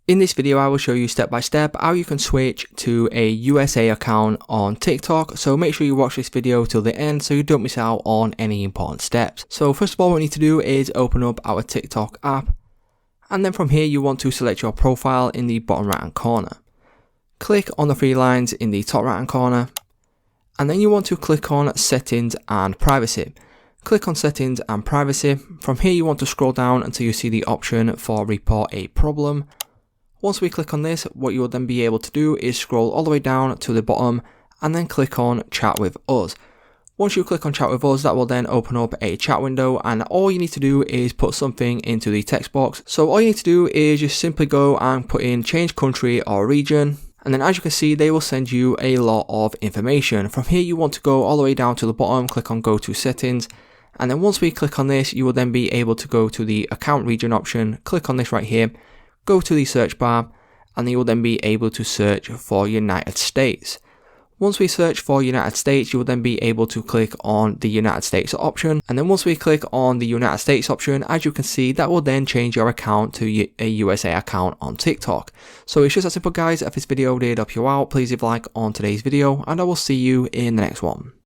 In this video, I will show you step by step how you can switch to a USA account on TikTok, so make sure you watch this video till the end so you don't miss out on any important steps. So first of all, what we need to do is open up our TikTok app, and then from here you want to select your profile in the bottom right hand corner. Click on the three lines in the top right hand corner, and then you want to click on Settings and Privacy. Click on Settings and Privacy. From here you want to scroll down until you see the option for Report a Problem. Once we click on this, what you will then be able to do is scroll all the way down to the bottom and then click on Chat with Us. Once you click on Chat with Us, that will then open up a chat window, and all you need to do is put something into the text box. So all you need to do is just simply go and put in change country or region, and then as you can see, they will send you a lot of information. From here you want to go all the way down to the bottom, click on Go to Settings, and then once we click on this, you will then be able to go to the account region option, click on this right here, go to the search bar, and you will then be able to search for United States. Once we search for United States, you will then be able to click on the United States option. And then once we click on the United States option, as you can see, that will then change your account to a USA account on TikTok. So it's just that simple, guys. If this video did help you out, please leave a like on today's video, and I will see you in the next one.